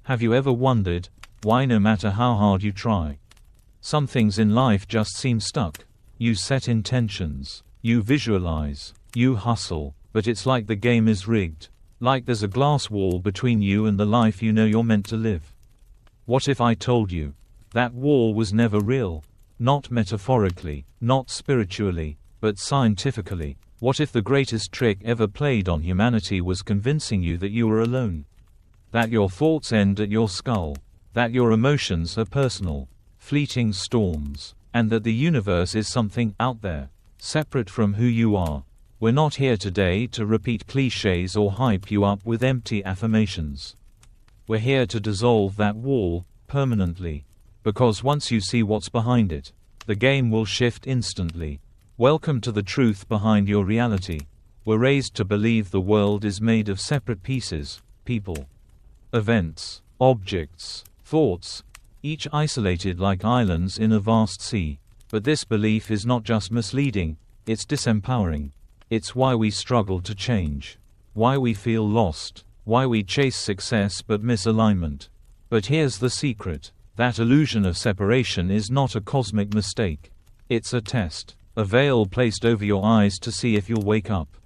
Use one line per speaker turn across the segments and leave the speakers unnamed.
Have you ever wondered why, no matter how hard you try, some things in life just seem stuck? You set intentions, you visualize, you hustle, but it's like the game is rigged. Like there's a glass wall between you and the life you know you're meant to live. What if I told you that wall was never real? Not metaphorically, not spiritually, but scientifically. What if the greatest trick ever played on humanity was convincing you that you were alone? That your thoughts end at your skull? That your emotions are personal, fleeting storms? And that the universe is something out there, separate from who you are? We're not here today to repeat cliches or hype you up with empty affirmations. We're here to dissolve that wall, permanently. Because once you see what's behind it, the game will shift instantly. Welcome to the truth behind your reality. We're raised to believe the world is made of separate pieces, people, events, objects, thoughts, each isolated like islands in a vast sea. But this belief is not just misleading, it's disempowering. It's why we struggle to change, why we feel lost, why we chase success but miss alignment. But here's the secret. That illusion of separation is not a cosmic mistake. It's a test, a veil placed over your eyes to see if you'll wake up.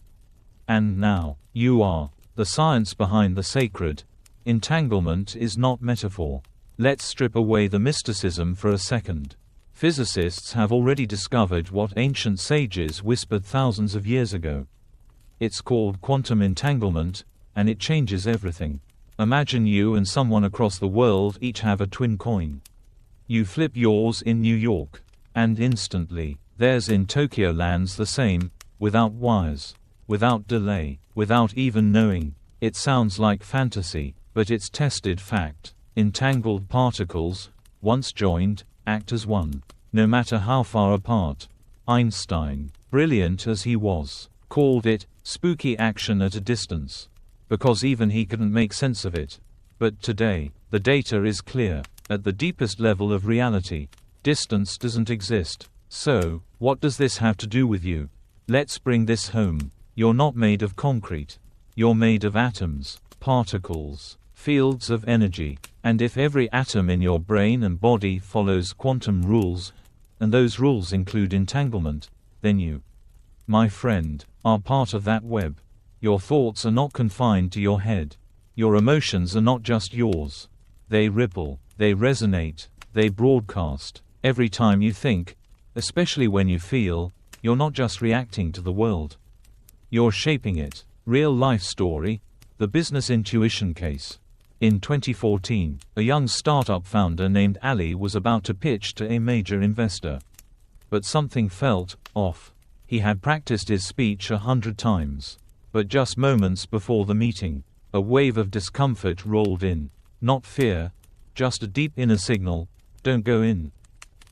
And now, you are. The science behind the sacred. Entanglement is not metaphor. Let's strip away the mysticism for a second. Physicists have already discovered what ancient sages whispered thousands of years ago. It's called quantum entanglement, and it changes everything. Imagine you and someone across the world each have a twin coin. You flip yours in New York, and instantly, theirs in Tokyo lands the same, without wires, without delay, without even knowing. It sounds like fantasy, but it's tested fact. Entangled particles, once joined, act as one, no matter how far apart. Einstein, brilliant as he was, called it spooky action at a distance, because even he couldn't make sense of it. But today, the data is clear. At the deepest level of reality, distance doesn't exist. So, what does this have to do with you? Let's bring this home. You're not made of concrete. You're made of atoms, particles, fields of energy. And if every atom in your brain and body follows quantum rules, and those rules include entanglement, then you, my friend, are part of that web. Your thoughts are not confined to your head. Your emotions are not just yours. They ripple, they resonate, they broadcast. Every time you think, especially when you feel, you're not just reacting to the world. You're shaping it. Real life story, the business intuition case. In 2014, a young startup founder named Ali was about to pitch to a major investor. But something felt off. He had practiced his speech 100 times. But just moments before the meeting, a wave of discomfort rolled in. Not fear, just a deep inner signal, don't go in.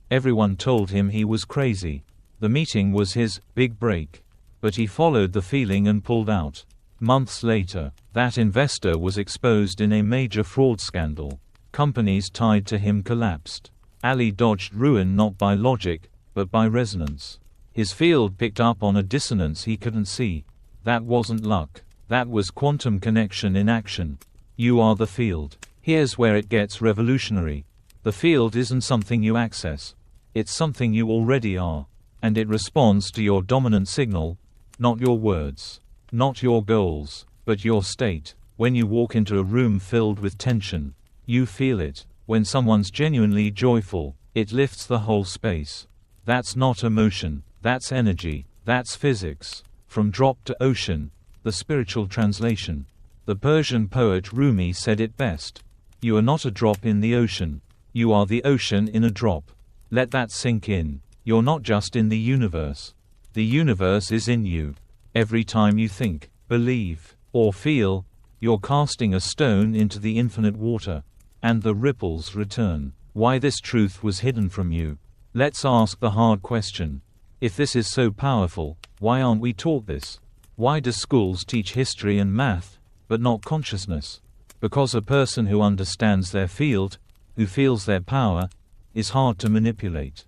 Everyone told him he was crazy. The meeting was his big break. But he followed the feeling and pulled out. Months later, that investor was exposed in a major fraud scandal. Companies tied to him collapsed. Ali dodged ruin not by logic, but by resonance. His field picked up on a dissonance he couldn't see. That wasn't luck. That was quantum connection in action. You are the field. Here's where it gets revolutionary. The field isn't something you access. It's something you already are. And it responds to your dominant signal, not your words, not your goals, but your state. When you walk into a room filled with tension, you feel it. When someone's genuinely joyful, it lifts the whole space. That's not emotion, that's energy, that's physics. From drop to ocean, the spiritual translation. The Persian poet Rumi said it best. You are not a drop in the ocean. You are the ocean in a drop. Let that sink in. You're not just in the universe. The universe is in you. Every time you think, believe, or feel, you're casting a stone into the infinite water. And the ripples return. Why this truth was hidden from you? Let's ask the hard question. If this is so powerful, why aren't we taught this? Why do schools teach history and math, but not consciousness? Because a person who understands their field, who feels their power, is hard to manipulate.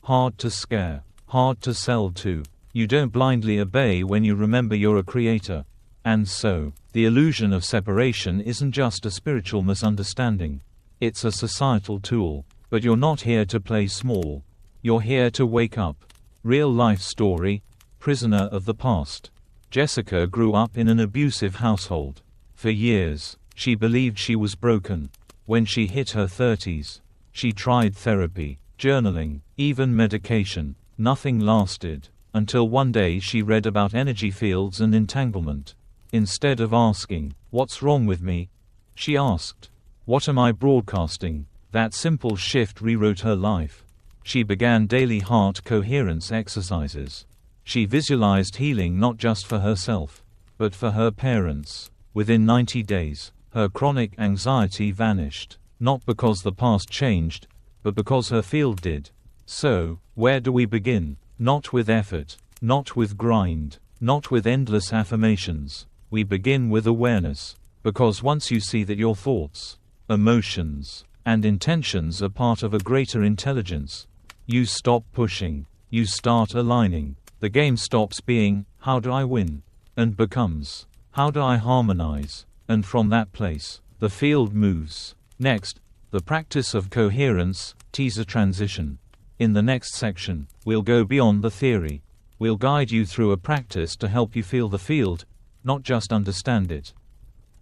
Hard to scare. Hard to sell to. You don't blindly obey when you remember you're a creator. And so, the illusion of separation isn't just a spiritual misunderstanding. It's a societal tool. But you're not here to play small. You're here to wake up. Real life story, prisoner of the past. Jessica grew up in an abusive household. For years, she believed she was broken. When she hit her 30s, she tried therapy, journaling, even medication. Nothing lasted, until one day she read about energy fields and entanglement. Instead of asking, "What's wrong with me?" she asked, "What am I broadcasting?" That simple shift rewrote her life. She began daily heart coherence exercises. She visualized healing not just for herself, but for her parents. Within 90 days, her chronic anxiety vanished, not because the past changed, but because her field did. So, where do we begin? Not with effort, not with grind, not with endless affirmations. We begin with awareness, because once you see that your thoughts, emotions, and intentions are part of a greater intelligence, you stop pushing, you start aligning. The game stops being, "How do I win?" and becomes, "How do I harmonize?" And from that place, the field moves. Next, the practice of coherence, teaser transition. In the next section, we'll go beyond the theory. We'll guide you through a practice to help you feel the field, not just understand it.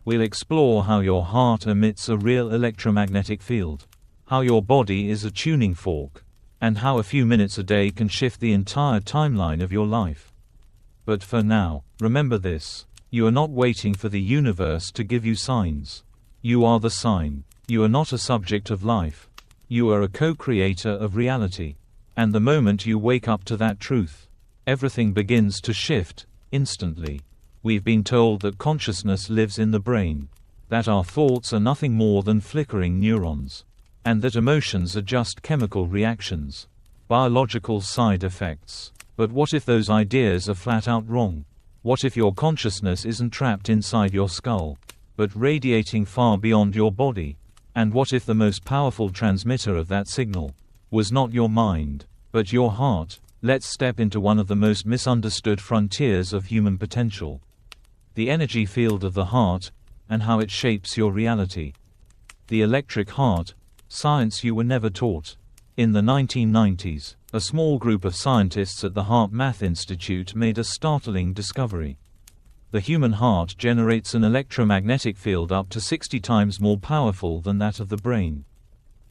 We'll explore how your heart emits a real electromagnetic field, how your body is a tuning fork, and how a few minutes a day can shift the entire timeline of your life. But for now, remember this: you are not waiting for the universe to give you signs. You are the sign. You are not a subject of life. You are a co-creator of reality. And the moment you wake up to that truth, everything begins to shift, instantly. We've been told that consciousness lives in the brain, that our thoughts are nothing more than flickering neurons, and that emotions are just chemical reactions, biological side effects. But what if those ideas are flat out wrong? What if your consciousness isn't trapped inside your skull, but radiating far beyond your body? And what if the most powerful transmitter of that signal was not your mind, but your heart? Let's step into one of the most misunderstood frontiers of human potential: the energy field of the heart, and how it shapes your reality. The electric heart, science you were never taught. In the 1990s, a small group of scientists at the Heart Math Institute made a startling discovery. The human heart generates an electromagnetic field up to 60 times more powerful than that of the brain.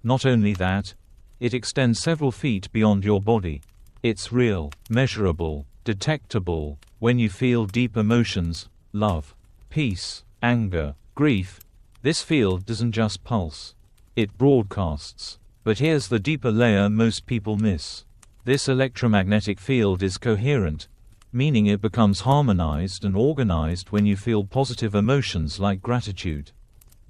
Not only that, it extends several feet beyond your body. It's real, measurable, detectable. When you feel deep emotions, love, peace, anger, grief, this field doesn't just pulse. It broadcasts. But here's the deeper layer most people miss. This electromagnetic field is coherent, meaning it becomes harmonized and organized when you feel positive emotions like gratitude,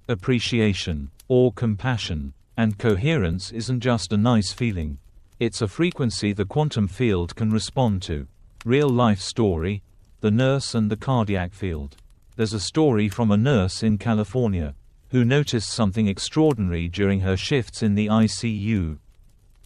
appreciation, or compassion. And coherence isn't just a nice feeling. It's a frequency the quantum field can respond to. Real life story: the nurse and the cardiac field. There's a story from a nurse in California who noticed something extraordinary during her shifts in the ICU.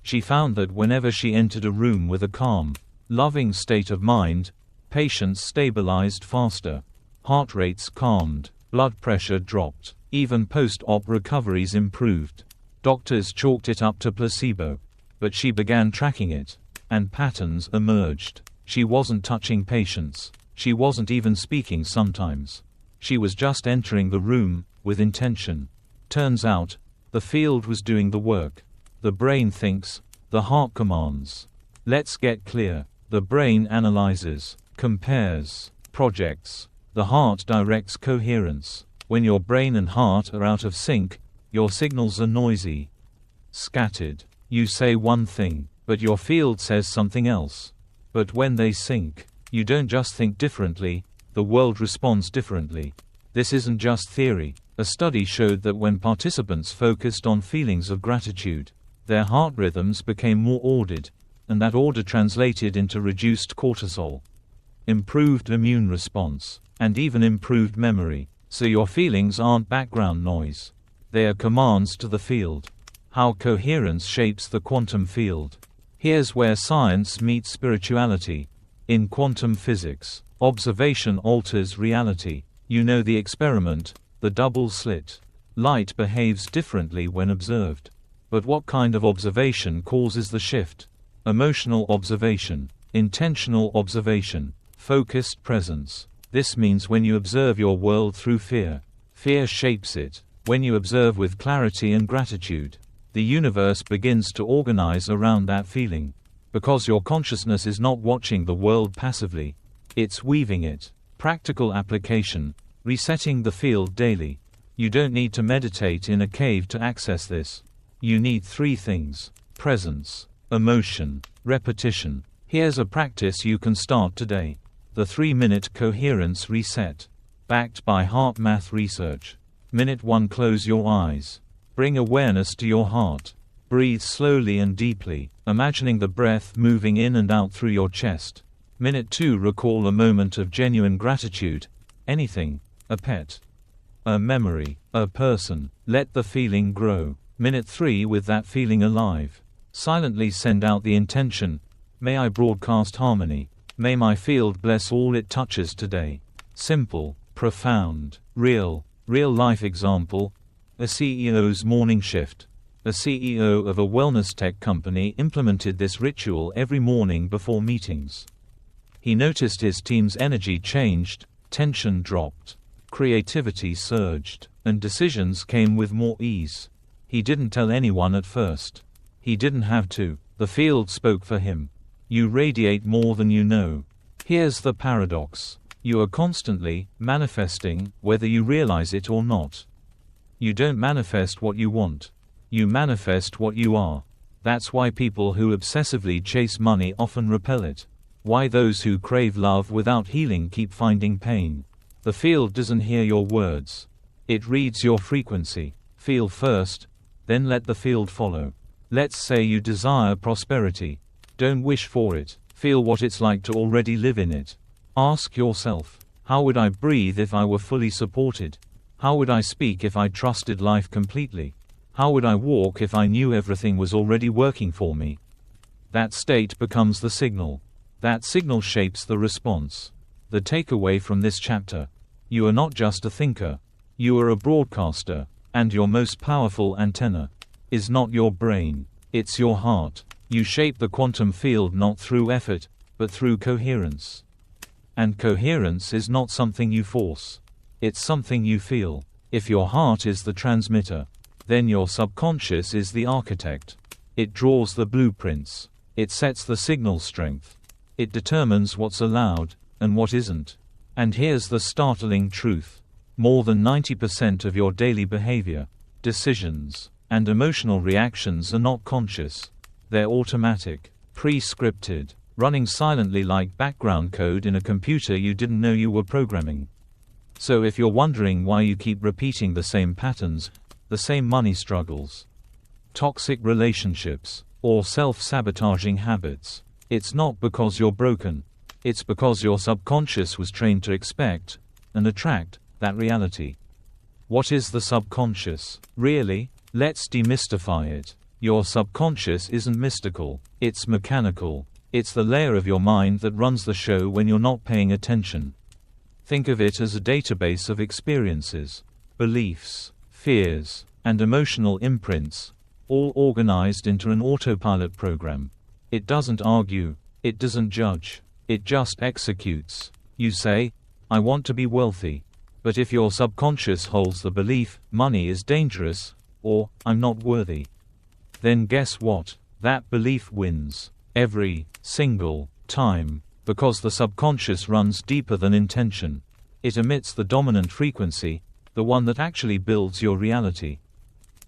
She found that whenever she entered a room with a calm, loving state of mind, patients stabilized faster, heart rates calmed, blood pressure dropped, even post-op recoveries improved. Doctors chalked it up to placebo, but she began tracking it, and patterns emerged. She wasn't touching patients. She wasn't even speaking sometimes. She was just entering the room, with intention. Turns out, the field was doing the work. The brain thinks, the heart commands. Let's get clear. The brain analyzes, compares, projects. The heart directs coherence. When your brain and heart are out of sync, your signals are noisy, scattered. You say one thing, but your field says something else. But when they sync, you don't just think differently, the world responds differently. This isn't just theory. A study showed that when participants focused on feelings of gratitude, their heart rhythms became more ordered, and that order translated into reduced cortisol, improved immune response, and even improved memory. So your feelings aren't background noise. They are commands to the field. How coherence shapes the quantum field. Here's where science meets spirituality. In quantum physics, observation alters reality. You know the experiment, the double slit. Light behaves differently when observed. But what kind of observation causes the shift? Emotional observation, intentional observation, focused presence. This means when you observe your world through fear, fear shapes it. When you observe with clarity and gratitude, the universe begins to organize around that feeling. Because your consciousness is not watching the world passively, it's weaving it. Practical application, resetting the field daily. You don't need to meditate in a cave to access this. You need three things: presence, emotion, repetition. Here's a practice you can start today. The 3-minute coherence reset. Backed by heart math research. Minute 1, close your eyes. Bring awareness to your heart. Breathe slowly and deeply, imagining the breath moving in and out through your chest. Minute 2, recall a moment of genuine gratitude. Anything. A pet. A memory. A person. Let the feeling grow. Minute 3, with that feeling alive, silently send out the intention: may I broadcast harmony. May my field bless all it touches today. Simple, profound, real life example. A CEO's morning shift. A CEO of a wellness tech company implemented this ritual every morning before meetings. He noticed his team's energy changed, tension dropped, creativity surged, and decisions came with more ease. He didn't tell anyone at first. He didn't have to. The field spoke for him. You radiate more than you know. Here's the paradox. You are constantly manifesting, whether you realize it or not. You don't manifest what you want. You manifest what you are. That's why people who obsessively chase money often repel it. Why those who crave love without healing keep finding pain. The field doesn't hear your words. It reads your frequency. Feel first, then let the field follow. Let's say you desire prosperity. Don't wish for it. Feel what it's like to already live in it. Ask yourself, how would I breathe if I were fully supported? How would I speak if I trusted life completely? How would I walk if I knew everything was already working for me? That state becomes the signal. That signal shapes the response. The takeaway from this chapter: you are not just a thinker. You are a broadcaster, and your most powerful antenna is not your brain, it's your heart. You shape the quantum field not through effort, but through coherence. And coherence is not something you force. It's something you feel. If your heart is the transmitter, then your subconscious is the architect. It draws the blueprints. It sets the signal strength. It determines what's allowed, and what isn't. And here's the startling truth. More than 90% of your daily behavior, decisions, and emotional reactions are not conscious. They're automatic, pre-scripted, running silently like background code in a computer you didn't know you were programming. So if you're wondering why you keep repeating the same patterns, the same money struggles, toxic relationships, or self-sabotaging habits, it's not because you're broken. It's because your subconscious was trained to expect and attract that reality. What is the subconscious, really? Let's demystify it. Your subconscious isn't mystical, it's mechanical. It's the layer of your mind that runs the show when you're not paying attention. Think of it as a database of experiences, beliefs, fears, and emotional imprints, all organized into an autopilot program. It doesn't argue, it doesn't judge, it just executes. You say, I want to be wealthy. But if your subconscious holds the belief, money is dangerous, or, I'm not worthy, then guess what? That belief wins. Every single time. Because the subconscious runs deeper than intention. It emits the dominant frequency, the one that actually builds your reality.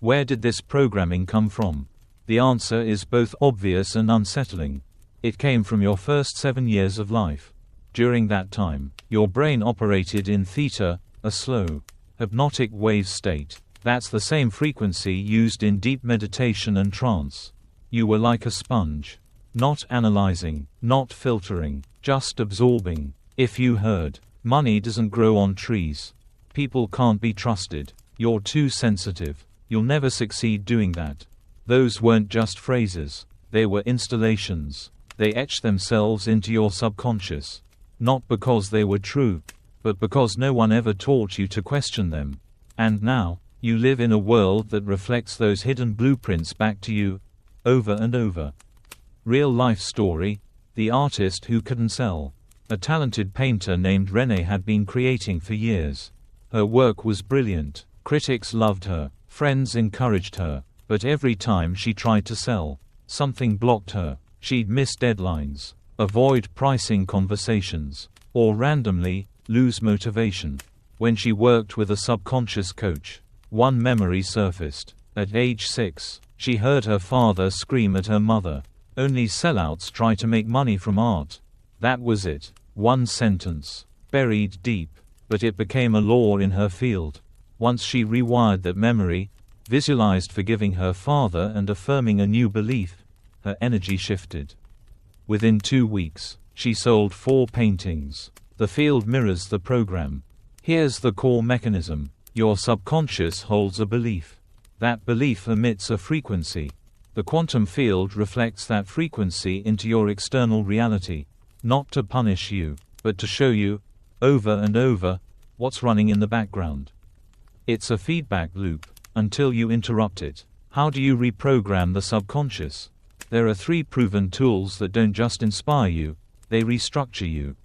Where did this programming come from? The answer is both obvious and unsettling. It came from your first 7 years of life. During that time, your brain operated in theta, a slow, hypnotic wave state. That's the same frequency used in deep meditation and trance. You were like a sponge. Not analyzing, not filtering, just absorbing. If you heard, money doesn't grow on trees, people can't be trusted, you're too sensitive, you'll never succeed doing that. Those weren't just phrases. They were installations. They etched themselves into your subconscious. Not because they were true, but because no one ever taught you to question them. And now, you live in a world that reflects those hidden blueprints back to you, over and over. Real life story: the artist who couldn't sell. A talented painter named Renee had been creating for years. Her work was brilliant, critics loved her, friends encouraged her, but every time she tried to sell, something blocked her. She'd miss deadlines, avoid pricing conversations, or randomly lose motivation. When she worked with a subconscious coach, one memory surfaced. At age 6, she heard her father scream at her mother, "Only sellouts try to make money from art." That was it. One sentence, buried deep, but it became a law in her field. Once she rewired that memory, visualized forgiving her father and affirming a new belief, her energy shifted. Within 2 weeks, she sold 4 paintings. The field mirrors the program. Here's the core mechanism. Your subconscious holds a belief. That belief emits a frequency. The quantum field reflects that frequency into your external reality, not to punish you, but to show you, over and over, what's running in the background. It's a feedback loop, until you interrupt it. How do you reprogram the subconscious? There are 3 proven tools that don't just inspire you, they restructure you.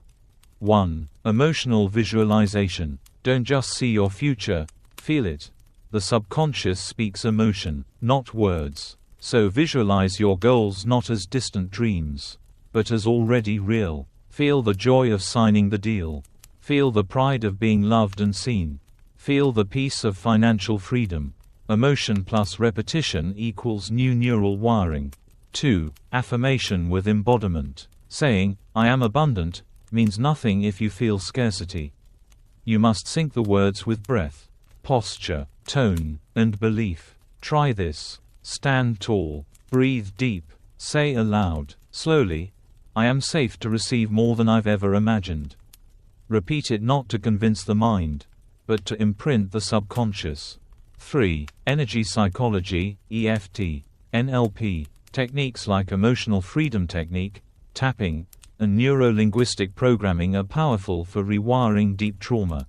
1. Emotional visualization. Don't just see your future, feel it. The subconscious speaks emotion, not words. So visualize your goals not as distant dreams, but as already real. Feel the joy of signing the deal. Feel the pride of being loved and seen. Feel the peace of financial freedom. Emotion plus repetition equals new neural wiring. 2. Affirmation with embodiment. Saying, "I am abundant," means nothing if you feel scarcity. You must sync the words with breath, posture, tone, and belief. Try this. Stand tall. Breathe deep. Say aloud, slowly, "I am safe to receive more than I've ever imagined." Repeat it not to convince the mind, but to imprint the subconscious. 3. Energy psychology, EFT, NLP. Techniques like emotional freedom technique, tapping, and neuro-linguistic programming are powerful for rewiring deep trauma.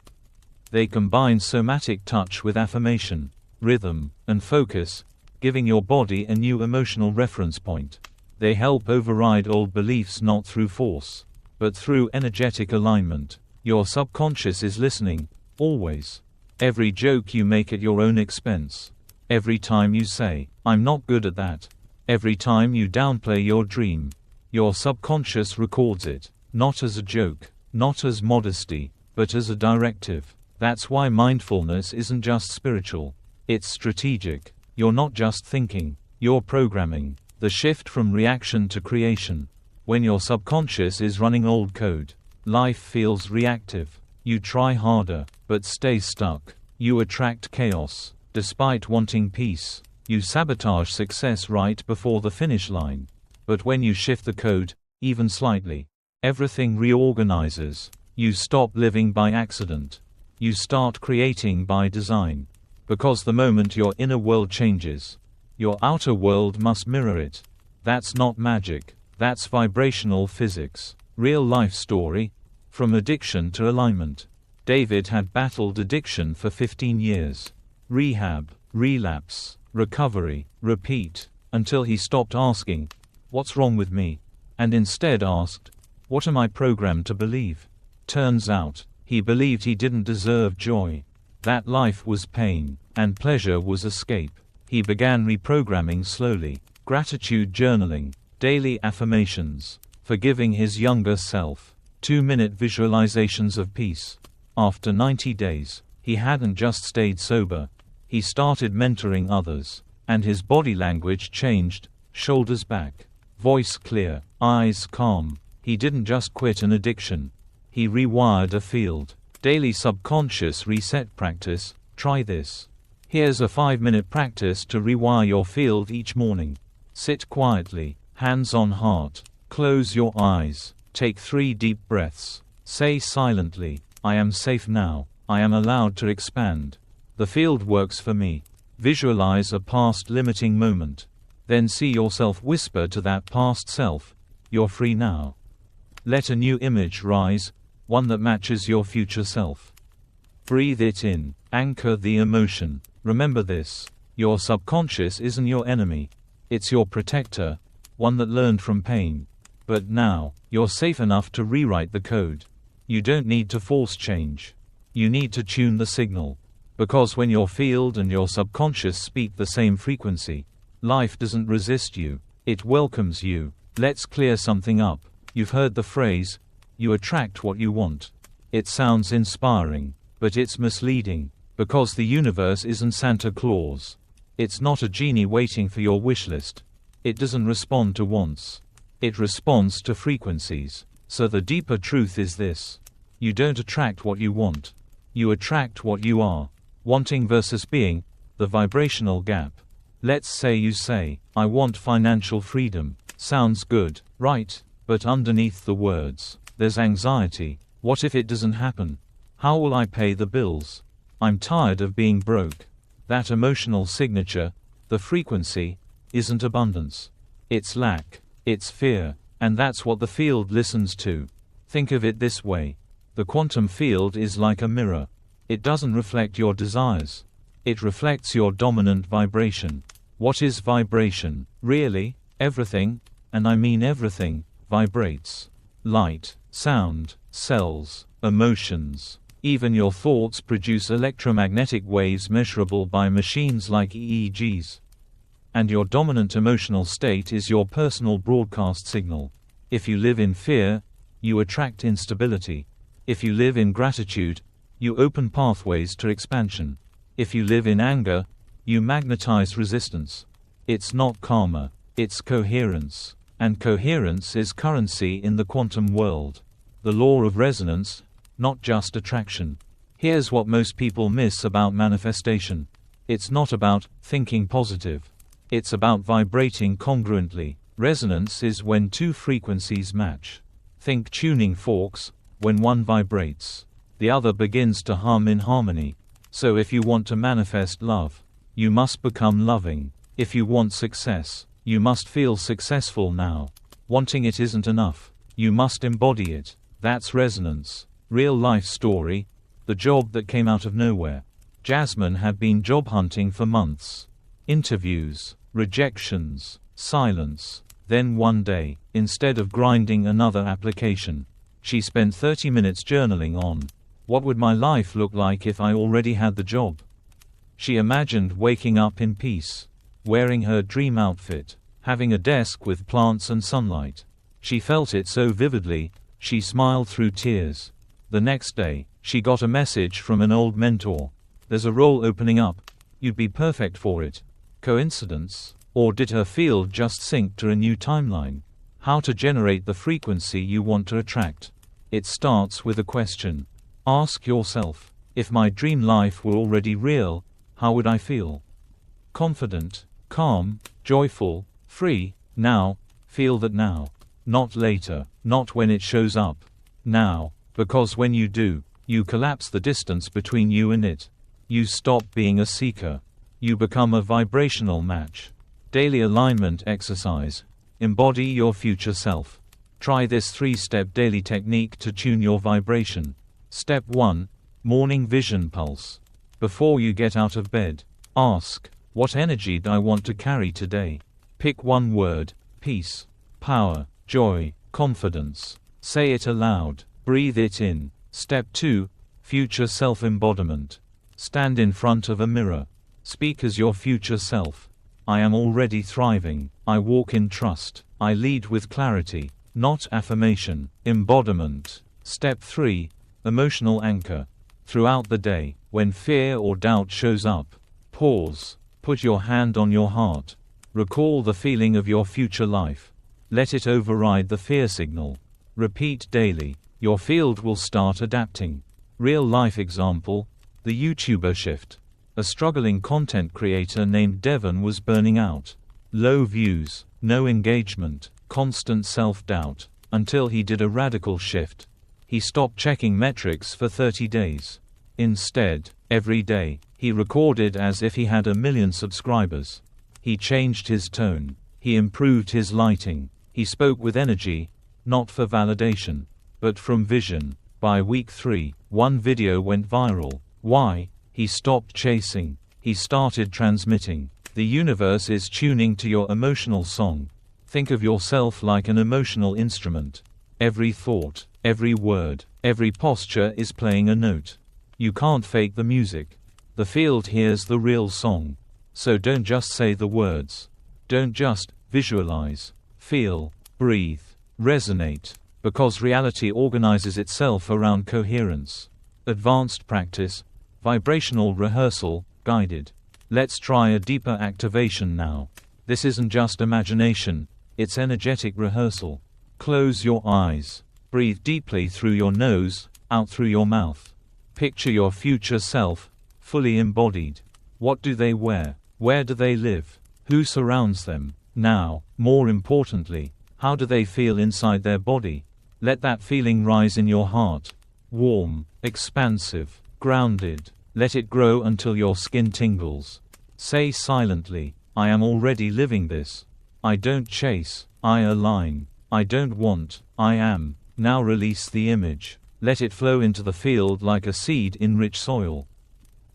They combine somatic touch with affirmation, rhythm, and focus, giving your body a new emotional reference point. They help override old beliefs not through force, but through energetic alignment. Your subconscious is listening, always. Every joke you make at your own expense. Every time you say, "I'm not good at that." Every time you downplay your dream. Your subconscious records it, not as a joke, not as modesty, but as a directive. That's why mindfulness isn't just spiritual. It's strategic. You're not just thinking, you're programming. The shift from reaction to creation. When your subconscious is running old code, life feels reactive. You try harder, but stay stuck. You attract chaos, despite wanting peace. You sabotage success right before the finish line. But when you shift the code, even slightly, everything reorganizes. You stop living by accident. You start creating by design. Because the moment your inner world changes, your outer world must mirror it. That's not magic. That's vibrational physics. Real life story. From addiction to alignment. David had battled addiction for 15 years. Rehab, relapse, recovery, repeat, until he stopped asking, "What's wrong with me?" and instead asked, "What am I programmed to believe?" Turns out, he believed he didn't deserve joy. That life was pain, and pleasure was escape. He began reprogramming slowly. Gratitude journaling, daily affirmations, forgiving his younger self, 2-minute visualizations of peace. After 90 days, he hadn't just stayed sober. He started mentoring others, and his body language changed, shoulders back, voice clear, eyes calm. He didn't just quit an addiction. He rewired a field. Daily subconscious reset practice. Try this. Here's a 5-minute practice to rewire your field each morning. Sit quietly, hands on heart. Close your eyes. Take 3 deep breaths. Say silently, "I am safe now. I am allowed to expand. The field works for me." Visualize a past limiting moment. Then see yourself whisper to that past self, "You're free now." Let a new image rise, one that matches your future self. Breathe it in. Anchor the emotion. Remember this. Your subconscious isn't your enemy. It's your protector, one that learned from pain. But now, you're safe enough to rewrite the code. You don't need to force change. You need to tune the signal. Because when your field and your subconscious speak the same frequency, life doesn't resist you, it welcomes you. Let's clear something up. You've heard the phrase, you attract what you want. It sounds inspiring, but it's misleading, because the universe isn't Santa Claus. It's not a genie waiting for your wish list. It doesn't respond to wants. It responds to frequencies. So the deeper truth is this. You don't attract what you want. You attract what you are. Wanting versus being, the vibrational gap. Let's say you say, I want financial freedom. Sounds good, right? But underneath the words, there's anxiety. What if it doesn't happen? How will I pay the bills? I'm tired of being broke. That emotional signature, the frequency, isn't abundance. It's lack. It's fear. And that's what the field listens to. Think of it this way. The quantum field is like a mirror. It doesn't reflect your desires. It reflects your dominant vibration. What is vibration? Really? Everything, and I mean everything, vibrates. Light, sound, cells, emotions. Even your thoughts produce electromagnetic waves measurable by machines like EEGs. And your dominant emotional state is your personal broadcast signal. If you live in fear, you attract instability. If you live in gratitude, you open pathways to expansion. If you live in anger, you magnetize resistance. It's not karma, it's coherence. And coherence is currency in the quantum world. The law of resonance, not just attraction. Here's what most people miss about manifestation. It's not about thinking positive. It's about vibrating congruently. Resonance is when two frequencies match. Think tuning forks. When one vibrates, the other begins to hum in harmony. So if you want to manifest love, you must become loving. If you want success, you must feel successful now. Wanting it isn't enough. You must embody it. That's resonance. Real life story. The job that came out of nowhere. Jasmine had been job hunting for months. Interviews, rejections, silence. Then one day, instead of grinding another application, she spent 30 minutes journaling on, what would my life look like if I already had the job? She imagined waking up in peace, wearing her dream outfit, having a desk with plants and sunlight. She felt it so vividly, she smiled through tears. The next day, she got a message from an old mentor. There's a role opening up. You'd be perfect for it. Coincidence? Or did her field just sync to a new timeline? How to generate the frequency you want to attract. It starts with a question. Ask yourself, if my dream life were already real, how would I feel? Confident, calm, joyful, free, now, feel that now. Not later, not when it shows up. Now, because when you do, you collapse the distance between you and it. You stop being a seeker. You become a vibrational match. Daily alignment exercise. Embody your future self. Try this 3-step daily technique to tune your vibration. Step 1. Morning vision pulse. Before you get out of bed, ask, what energy do I want to carry today? Pick one word: peace, power, joy, confidence. Say it aloud. Breathe it in. Step 2. Future self-embodiment. Stand in front of a mirror. Speak as your future self. I am already thriving. I walk in trust. I lead with clarity. Not affirmation. Embodiment. Step 3. Emotional anchor. Throughout the day, when fear or doubt shows up, pause. Put your hand on your heart. Recall the feeling of your future life. Let it override the fear signal. Repeat daily. Your field will start adapting. Real life example: the YouTuber shift. A struggling content creator named Devon was burning out. Low views, no engagement, constant self-doubt, until he did a radical shift. He stopped checking metrics for 30 days. Instead, every day, he recorded as if he had 1 million subscribers. He changed his tone. He improved his lighting. He spoke with energy, not for validation, but from vision. By week 3, one video went viral. Why? He stopped chasing. He started transmitting. The universe is tuning to your emotional song. Think of yourself like an emotional instrument. Every thought, every word, every posture is playing a note. You can't fake the music. The field hears the real song. So don't just say the words. Don't just visualize. Feel, breathe, resonate. Because reality organizes itself around coherence. Advanced practice, vibrational rehearsal, guided. Let's try a deeper activation now. This isn't just imagination, it's energetic rehearsal. Close your eyes. Breathe deeply through your nose, out through your mouth. Picture your future self, fully embodied. What do they wear? Where do they live? Who surrounds them? Now, more importantly, how do they feel inside their body? Let that feeling rise in your heart. Warm, expansive, grounded. Let it grow until your skin tingles. Say silently, I am already living this. I don't chase, I align. I don't want, I am. Now release the image. Let it flow into the field like a seed in rich soil.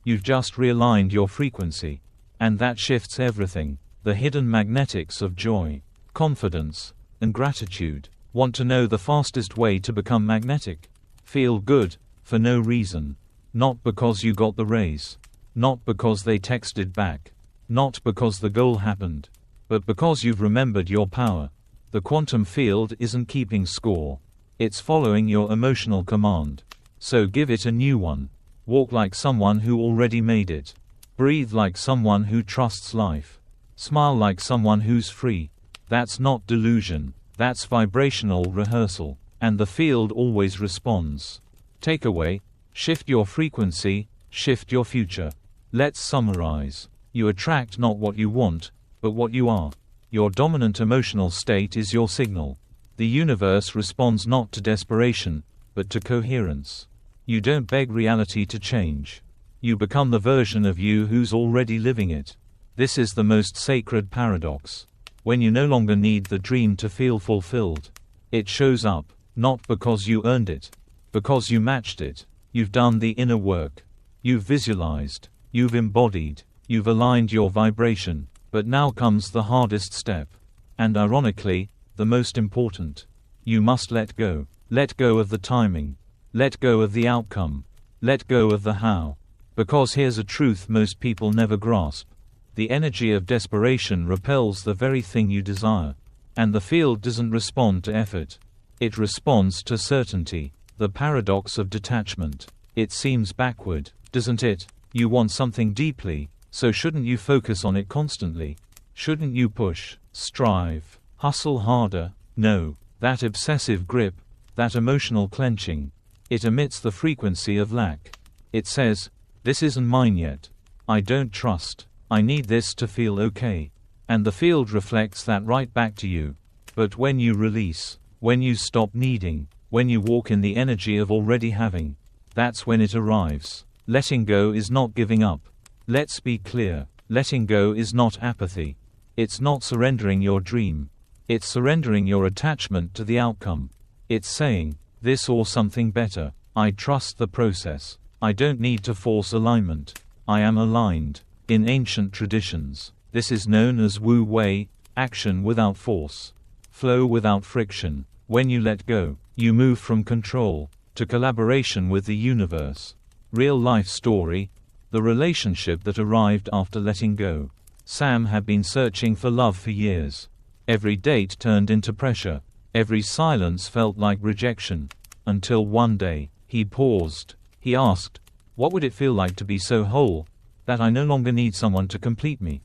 You've just realigned your frequency. And that shifts everything. The hidden magnetics of joy, confidence, and gratitude. Want to know the fastest way to become magnetic? Feel good, for no reason. Not because you got the raise. Not because they texted back. Not because the goal happened. But because you've remembered your power. The quantum field isn't keeping score. It's following your emotional command. So give it a new one. Walk like someone who already made it. Breathe like someone who trusts life. Smile like someone who's free. That's not delusion. That's vibrational rehearsal. And the field always responds. Takeaway: shift your frequency, shift your future. Let's summarize. You attract not what you want, but what you are. Your dominant emotional state is your signal. The universe responds not to desperation, but to coherence. You don't beg reality to change. You become the version of you who's already living it. This is the most sacred paradox. When you no longer need the dream to feel fulfilled. It shows up, not because you earned it, because you matched it. You've done the inner work. You've visualized. You've embodied. You've aligned your vibration. But now comes the hardest step. And ironically, the most important. You must let go. Let go of the timing. Let go of the outcome. Let go of the how. Because here's a truth most people never grasp. The energy of desperation repels the very thing you desire. And the field doesn't respond to effort. It responds to certainty. The paradox of detachment. It seems backward, doesn't it? You want something deeply, so shouldn't you focus on it constantly? Shouldn't you push, strive, hustle harder? No. That obsessive grip, that emotional clenching, it emits the frequency of lack. It says, this isn't mine yet. I don't trust. I need this to feel okay. And the field reflects that right back to you. But when you release, when you stop needing, when you walk in the energy of already having, that's when it arrives. Letting go is not giving up. Let's be clear. Letting go is not apathy. It's not surrendering your dream. It's surrendering your attachment to the outcome. It's saying, this or something better. I trust the process. I don't need to force alignment. I am aligned. In ancient traditions, this is known as Wu Wei, action without force. Flow without friction. When you let go, you move from control to collaboration with the universe. Real life story. The relationship that arrived after letting go. Sam had been searching for love for years. Every date turned into pressure. Every silence felt like rejection. Until one day, he paused. He asked, what would it feel like to be so whole, that I no longer need someone to complete me?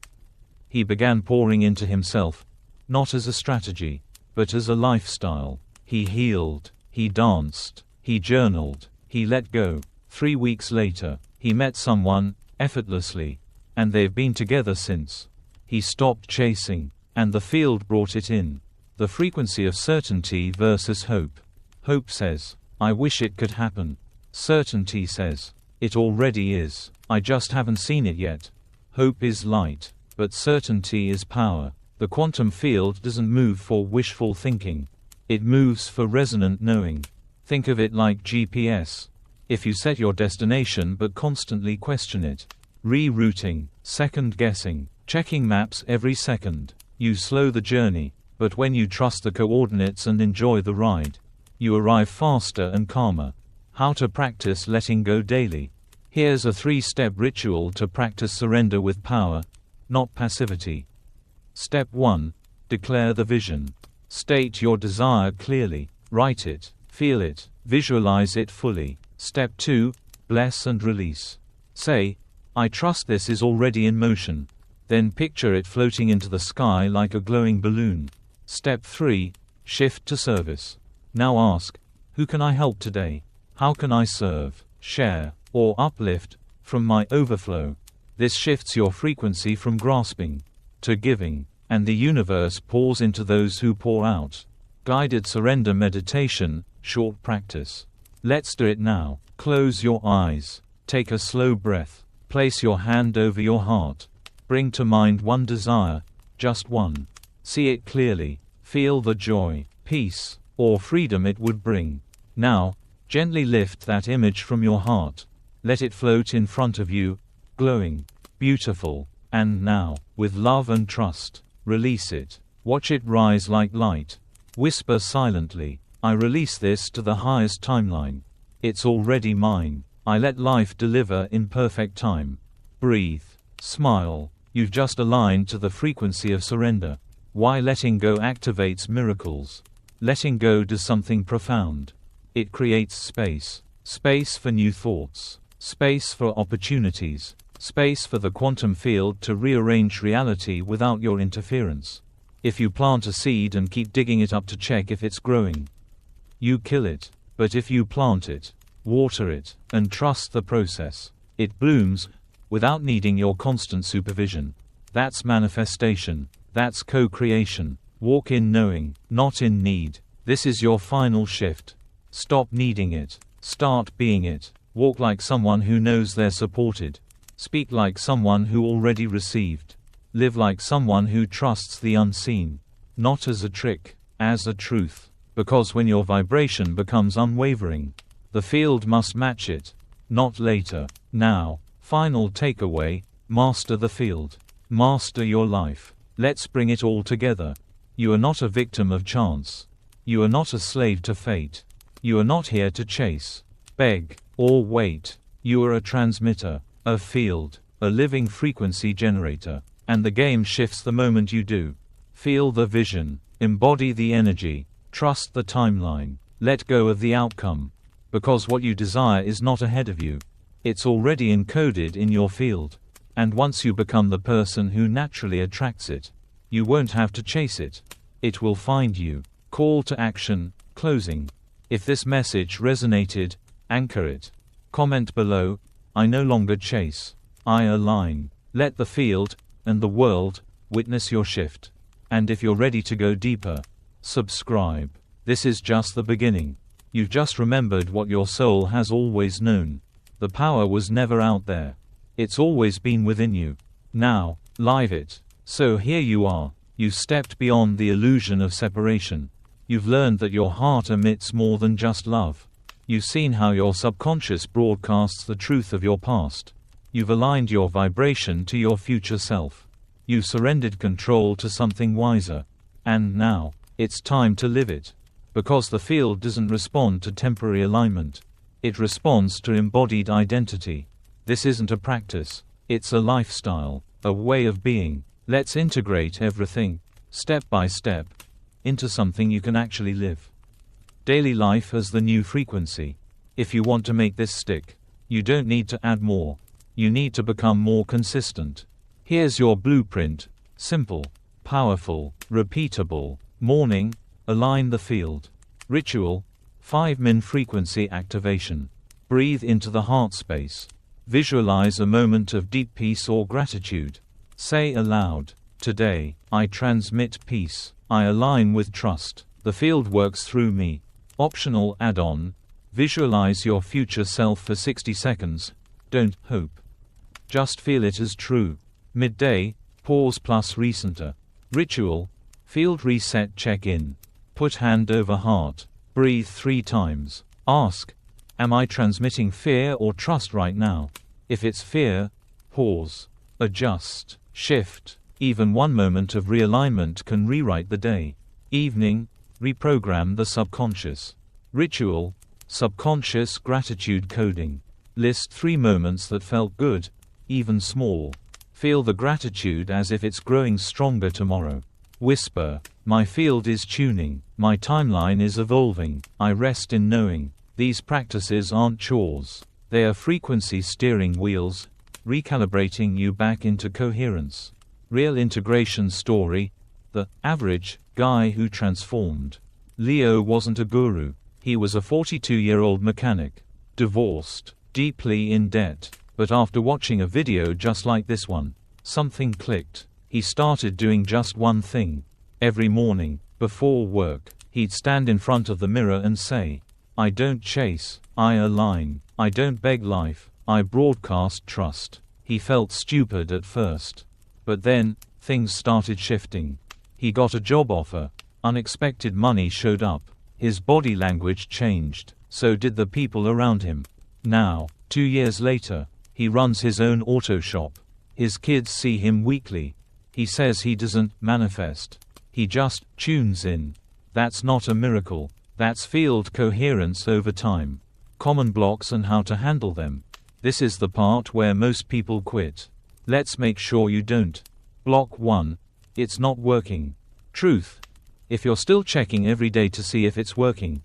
He began pouring into himself, not as a strategy, but as a lifestyle. He healed, he danced, he journaled, he let go. 3 weeks later, he met someone, effortlessly. And they've been together since. He stopped chasing, and the field brought it in. The frequency of certainty versus hope. Hope says, I wish it could happen. Certainty says, it already is. I just haven't seen it yet. Hope is light, but certainty is power. The quantum field doesn't move for wishful thinking. It moves for resonant knowing. Think of it like GPS. If you set your destination but constantly question it, rerouting, second-guessing, checking maps every second, you slow the journey. But when you trust the coordinates and enjoy the ride, you arrive faster and calmer. How to practice letting go daily. Here's a 3-step ritual to practice surrender with power, not passivity. Step 1. Declare the vision. State your desire clearly. Write it, feel it, visualize it fully. Step 2. Bless and release. Say, I trust this is already in motion. Then picture it floating into the sky like a glowing balloon. Step 3. Shift to service. Now ask, who can I help today? How can I serve, share, or uplift from my overflow? This shifts your frequency from grasping to giving, and the universe pours into those who pour out. Guided surrender meditation, short practice. Let's do it now. Close your eyes. Take a slow breath. Place your hand over your heart. Bring to mind one desire, just one. See it clearly. Feel the joy, peace, or freedom it would bring. Now, gently lift that image from your heart. Let it float in front of you, glowing, beautiful, and now, with love and trust, release it. Watch it rise like light. Whisper silently, I release this to the highest timeline. It's already mine. I let life deliver in perfect time. Breathe. Smile. You've just aligned to the frequency of surrender. Why letting go activates miracles. Letting go does something profound. It creates space. Space for new thoughts. Space for opportunities. Space for the quantum field to rearrange reality without your interference. If you plant a seed and keep digging it up to check if it's growing, you kill it. But if you plant it, water it, and trust the process, it blooms, without needing your constant supervision. That's manifestation. That's co-creation. Walk in knowing, not in need. This is your final shift. Stop needing it. Start being it. Walk like someone who knows they're supported. Speak like someone who already received. Live like someone who trusts the unseen. Not as a trick, as a truth. Because when your vibration becomes unwavering, the field must match it. Not later. Now. Final takeaway, master the field. Master your life. Let's bring it all together. You are not a victim of chance. You are not a slave to fate. You are not here to chase, beg, or wait. You are a transmitter, a field, a living frequency generator. And the game shifts the moment you do. Feel the vision. Embody the energy. Trust the timeline. Let go of the outcome. Because what you desire is not ahead of you. It's already encoded in your field. And once you become the person who naturally attracts it, you won't have to chase it. It will find you. Call to action, closing. If this message resonated, anchor it. Comment below, I no longer chase. I align. Let the field, and the world, witness your shift. And if you're ready to go deeper, subscribe. This is just the beginning. You've just remembered what your soul has always known. The power was never out there. It's always been within you. Now, live it. So here you are. You've stepped beyond the illusion of separation. You've learned that your heart emits more than just love. You've seen how your subconscious broadcasts the truth of your past. You've aligned your vibration to your future self. You've surrendered control to something wiser. And now, it's time to live it. Because the field doesn't respond to temporary alignment. It responds to embodied identity. This isn't a practice. It's a lifestyle, a way of being. Let's integrate everything, step by step, into something you can actually live. Daily life as the new frequency. If you want to make this stick, you don't need to add more. You need to become more consistent. Here's your blueprint. Simple, powerful, repeatable. Morning, align the field. Ritual, 5-min frequency activation. Breathe into the heart space. Visualize a moment of deep peace or gratitude. Say aloud, today, I transmit peace. I align with trust. The field works through me. Optional add-on, visualize your future self for 60 seconds. Don't hope. Just feel it as true. Midday, pause plus recenter. Ritual, field reset check-in. Put hand over heart. Breathe 3 times. Ask, am I transmitting fear or trust right now? If it's fear, pause. Adjust. Shift. Even one moment of realignment can rewrite the day. Evening, reprogram the subconscious. Ritual, subconscious gratitude coding. List 3 moments that felt good, even small. Feel the gratitude as if it's growing stronger tomorrow. Whisper, my field is tuning, my timeline is evolving, I rest in knowing. These practices aren't chores. They are frequency steering wheels, recalibrating you back into coherence. Real integration story, the average guy who transformed. Leo wasn't a guru. He was a 42-year-old mechanic. Divorced. Deeply in debt. But after watching a video just like this one, something clicked. He started doing just one thing. Every morning, before work, he'd stand in front of the mirror and say, I don't chase, I align. I don't beg life, I broadcast trust. He felt stupid at first. But then, things started shifting. He got a job offer. Unexpected money showed up. His body language changed. So did the people around him. Now, 2 years later, he runs his own auto shop. His kids see him weekly. He says he doesn't manifest. He just tunes in. That's not a miracle. That's field coherence over time. Common blocks and how to handle them. This is the part where most people quit. Let's make sure you don't. Block 1. It's not working. Truth. If you're still checking every day to see if it's working,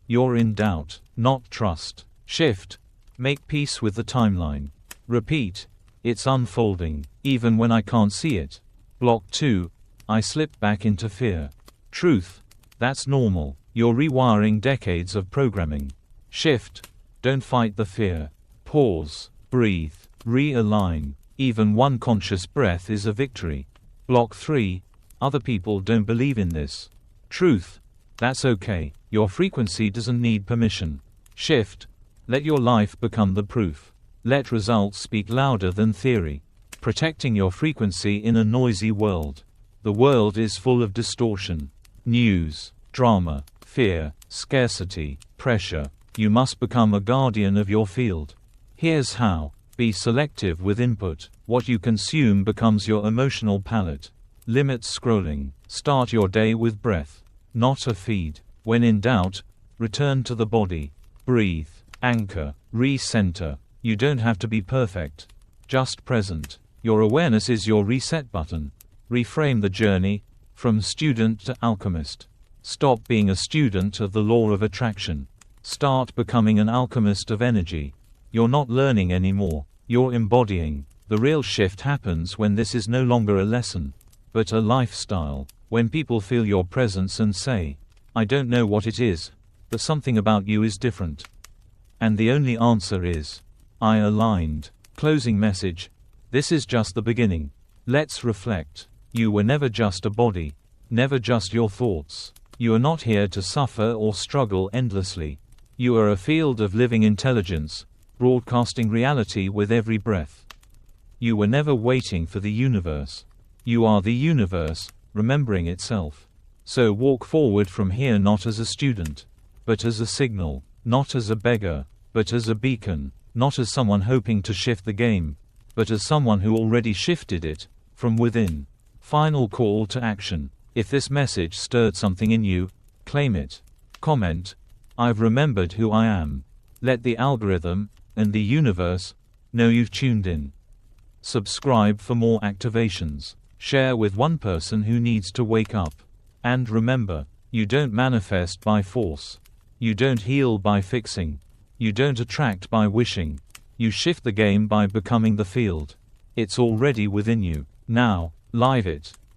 you're in doubt, not trust. Shift. Make peace with the timeline. Repeat. It's unfolding, even when I can't see it. Block 2. I slip back into fear. Truth. That's normal. You're rewiring decades of programming. Shift. Don't fight the fear. Pause. Breathe. Realign. Even one conscious breath is a victory. Block 3. Other people don't believe in this. Truth. That's okay. Your frequency doesn't need permission. Shift. Let your life become the proof. Let results speak louder than theory. Protecting your frequency in a noisy world. The world is full of distortion. News, drama, fear, scarcity, pressure. You must become a guardian of your field. Here's how. Be selective with input. What you consume becomes your emotional palette. Limit scrolling. Start your day with breath, not a feed. When in doubt, return to the body. Breathe. Anchor. Recenter. You don't have to be perfect. Just present. Your awareness is your reset button. Reframe the journey, from student to alchemist. Stop being a student of the law of attraction. Start becoming an alchemist of energy. You're not learning anymore. You're embodying. The real shift happens when this is no longer a lesson, but a lifestyle. When people feel your presence and say, I don't know what it is, but something about you is different. And the only answer is, I aligned. Closing message. This is just the beginning. Let's reflect. You were never just a body. Never just your thoughts. You are not here to suffer or struggle endlessly. You are a field of living intelligence, broadcasting reality with every breath. You were never waiting for the universe. You are the universe, remembering itself. So walk forward from here not as a student, but as a signal. Not as a beggar, but as a beacon. Not as someone hoping to shift the game, but as someone who already shifted it, from within. Final call to action. If this message stirred something in you, claim it. Comment, I've remembered who I am. Let the algorithm, and the universe, know you've tuned in. Subscribe for more activations. Share with one person who needs to wake up. And remember, you don't manifest by force. You don't heal by fixing. You don't attract by wishing. You shift the game by becoming the field. It's already within you. Now, live it.